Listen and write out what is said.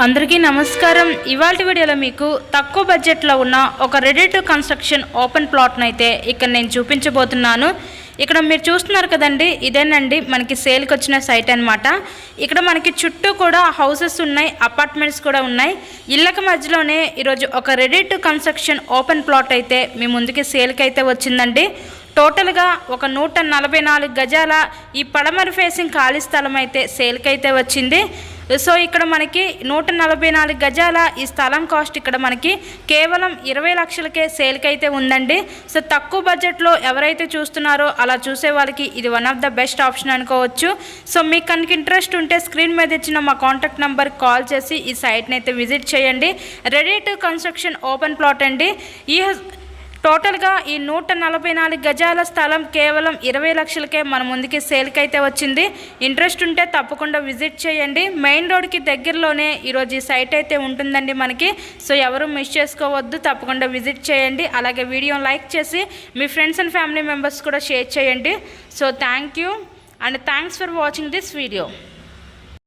అందరికీ నమస్కారం. ఇవాల్టి వీడియోలో మీకు తక్కువ బడ్జెట్లో ఉన్న ఒక రెడీ టు కన్స్ట్రక్షన్ ఓపెన్ ప్లాట్ని అయితే ఇక్కడ నేను చూపించబోతున్నాను. ఇక్కడ మీరు చూస్తున్నారు కదండి, ఇదేనండి మనకి సేల్కి వచ్చిన సైట్ అనమాట. ఇక్కడ మనకి చుట్టూ కూడా హౌసెస్ ఉన్నాయి, అపార్ట్మెంట్స్ కూడా ఉన్నాయి. ఇళ్ళకి మధ్యలోనే ఈరోజు ఒక ready to construction open plot అయితే మీ ముందుకి సేల్కి అయితే వచ్చిందండి. టోటల్గా ఒక 144 గజాల ఈ పడమర ఫేసింగ్ ఖాళీ స్థలం అయితే సేల్కి అయితే వచ్చింది. సో ఇక్కడ మనకి 144 గజాల ఈ స్థలం కాస్ట్ ఇక్కడ మనకి కేవలం 20 లక్షలకే సేల్కి అయితే ఉందండి. సో తక్కువ బడ్జెట్లో ఎవరైతే చూస్తున్నారో అలా చూసే వాళ్ళకి ఇది one of the best option అనుకోవచ్చు. సో మీకు కనుక ఇంట్రెస్ట్ ఉంటే స్క్రీన్ మీద ఇచ్చిన మా కాంటాక్ట్ నెంబర్కి కాల్ చేసి ఈ సైట్ని అయితే విజిట్ చేయండి. Ready to construction open plot అండి. ఈ టోటల్గా ఈ 144 గజాల స్థలం కేవలం 20 లక్షలకే మన ముందుకి సేల్కి అయితే వచ్చింది. ఇంట్రెస్ట్ ఉంటే తప్పకుండా విజిట్ చేయండి. మెయిన్ రోడ్కి దగ్గరలోనే ఈరోజు ఈ సైట్ అయితే ఉంటుందండి మనకి. సో ఎవరు మిస్ చేసుకోవద్దు, తప్పకుండా విజిట్ చేయండి. అలాగే వీడియోని లైక్ చేసి మీ ఫ్రెండ్స్ అండ్ ఫ్యామిలీ మెంబర్స్ కూడా షేర్ చేయండి. So thank you and thanks for watching this video.